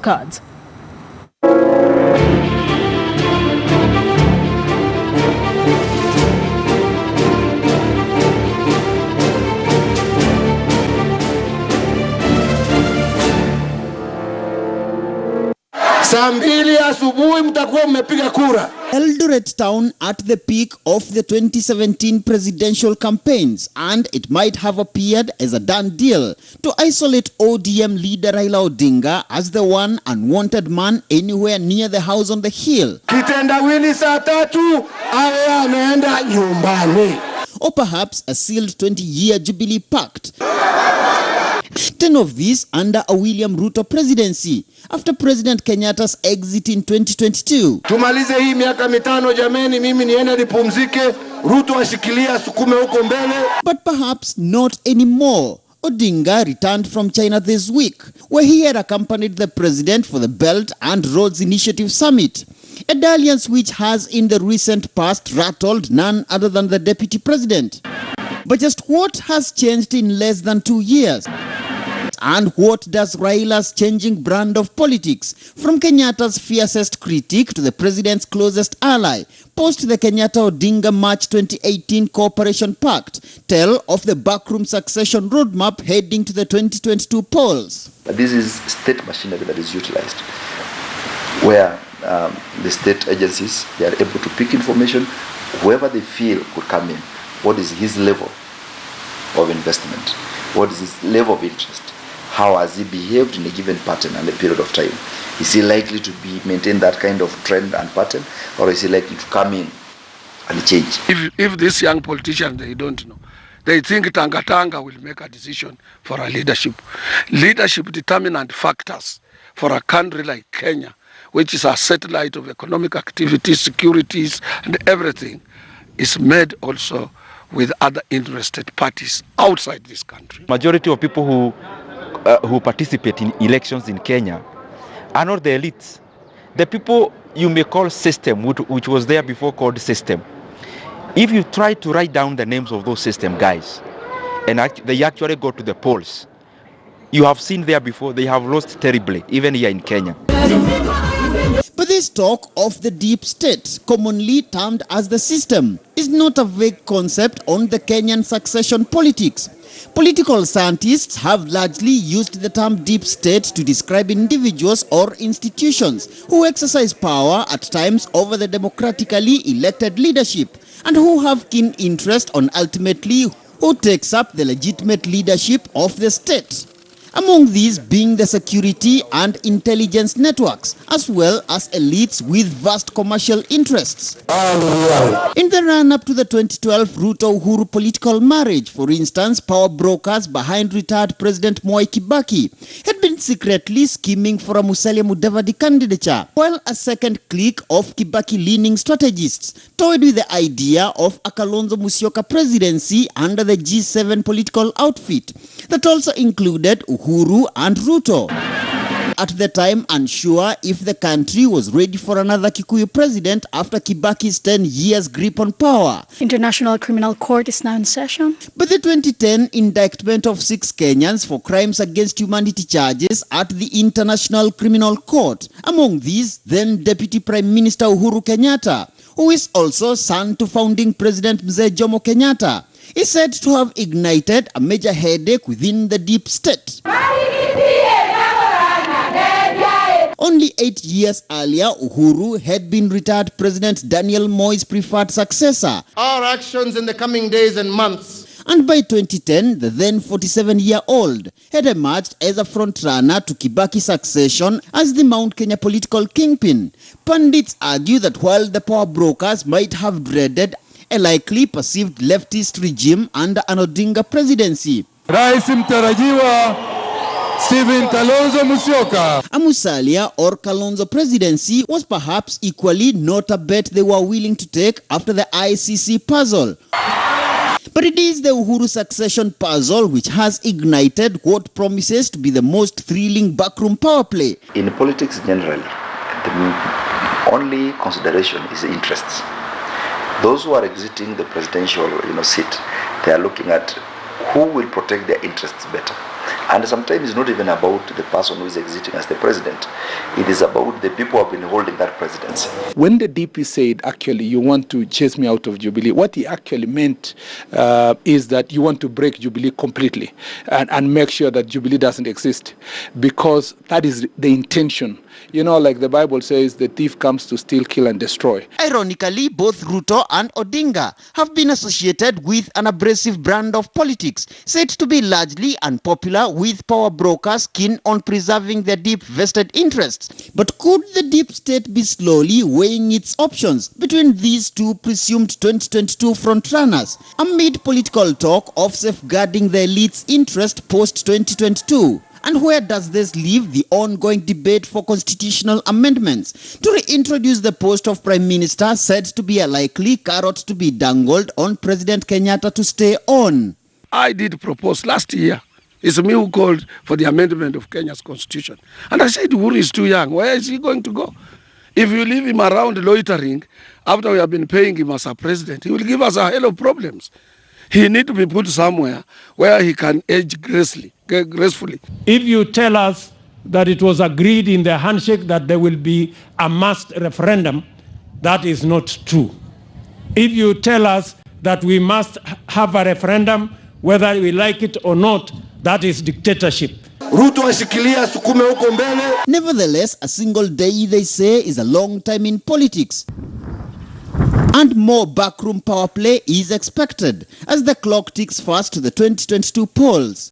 cards. Saa 2 asubuhi mtakuwa mmepiga kura. Eldoret town at the peak of the 2017 presidential campaigns, and it might have appeared as a done deal to isolate ODM leader Raila Odinga as the one unwanted man anywhere near the house on the hill. Kitendawili saa 3 awe ameenda nyumbani. Or perhaps a sealed 20-year Jubilee pact. 10 of these under a William Ruto presidency after President Kenyatta's exit in 2022. Tumalize hii miaka 5 jameni, mimi niende nipumzike, Ruto ashikilia sukume huko mbele. But perhaps not anymore. Odinga returned from China this week, where he had accompanied the president for the Belt and Roads Initiative Summit, a dalliance which has in the recent past rattled none other than the deputy president. But just what has changed in less than 2 years? And what does Raila's changing brand of politics, from Kenyatta's fiercest critic to the president's closest ally, post the Kenyatta-Odinga March 2018 Cooperation Pact, tell of the backroom succession roadmap heading to the 2022 polls? This is state machinery that is utilized, where the state agencies, they are able to pick information, whoever they feel could come in. What is his level of investment? What is his level of interest? How has he behaved in a given pattern and a period of time? Is he likely to maintain that kind of trend and pattern, or is he likely to come in and change? If these young politicians, they don't know, they think Tanga will make a decision for a leadership. Leadership determinant factors for a country like Kenya, which is a satellite of economic activities, securities, and everything, is made also with other interested parties outside this country. Majority of people who participate in elections in Kenya are not the elites. The people you may call system, which was there before called system. If you try to write down the names of those system guys, and they actually go to the polls, you have seen there before, they have lost terribly, even here in Kenya. But this talk of the deep state, commonly termed as the system, is not a vague concept on the Kenyan succession politics. Political scientists have largely used the term deep state to describe individuals or institutions who exercise power at times over the democratically elected leadership and who have keen interest on ultimately who takes up the legitimate leadership of the state. Among these being the security and intelligence networks, as well as elites with vast commercial interests. In the run-up to the 2012 Ruto-Uhuru political marriage, for instance, power brokers behind retired President Mwai Kibaki had been secretly scheming for a Musalia Mudavadi candidature, while a second clique of Kibaki-leaning strategists toyed with the idea of a Kalonzo Musyoka presidency under the G7 political outfit that also included Uhuru and Ruto. At the time, unsure if the country was ready for another Kikuyu president after Kibaki's 10 years grip on power. International Criminal Court is now in session. But the 2010 indictment of 6 Kenyans for crimes against humanity charges at the International Criminal Court, among these then Deputy Prime Minister Uhuru Kenyatta, who is also son to founding President Mzee Jomo Kenyatta, is said to have ignited a major headache within the deep state. Only 8 years earlier, Uhuru had been retired President Daniel Moi's preferred successor. Our actions in the coming days and months. And by 2010, the then 47-year-old had emerged as a frontrunner to Kibaki's succession as the Mount Kenya political kingpin. Pundits argue that while the power brokers might have dreaded a likely perceived leftist regime under an Odinga presidency, Rais mtarajiwa Stephen Kalonzo Musyoka, a Musalia or Kalonzo presidency was perhaps equally not a bet they were willing to take after the ICC puzzle. But it is the Uhuru succession puzzle which has ignited what promises to be the most thrilling backroom power play. In politics generally, the only consideration is interests. Those who are exiting the presidential seat, they are looking at who will protect their interests better. And sometimes it's not even about the person who is exiting as the president. It is about the people who have been holding that presidency. When the DP said, actually, you want to chase me out of Jubilee, what he actually meant is that you want to break Jubilee completely and make sure that Jubilee doesn't exist, because that is the intention. You know, like the Bible says, the thief comes to steal, kill, and destroy. Ironically, both Ruto and Odinga have been associated with an abrasive brand of politics, said to be largely unpopular with power brokers keen on preserving their deep vested interests. But could the deep state be slowly weighing its options between these two presumed 2022 frontrunners amid political talk of safeguarding the elite's interest post-2022? And where does this leave the ongoing debate for constitutional amendments to reintroduce the post of Prime Minister, said to be a likely carrot to be dangled on President Kenyatta to stay on? I did propose last year. It's me who called for the amendment of Kenya's constitution. And I said, Uhuru is too young. Where is he going to go? If you leave him around loitering, after we have been paying him as a president, he will give us a hell of problems. He needs to be put somewhere where he can age gracefully. If you tell us that it was agreed in the handshake that there will be a must referendum, that is not true. If you tell us that we must have a referendum, whether we like it or not, that is dictatorship. Nevertheless, a single day, they say, is a long time in politics. And more backroom power play is expected as the clock ticks fast to the 2022 polls.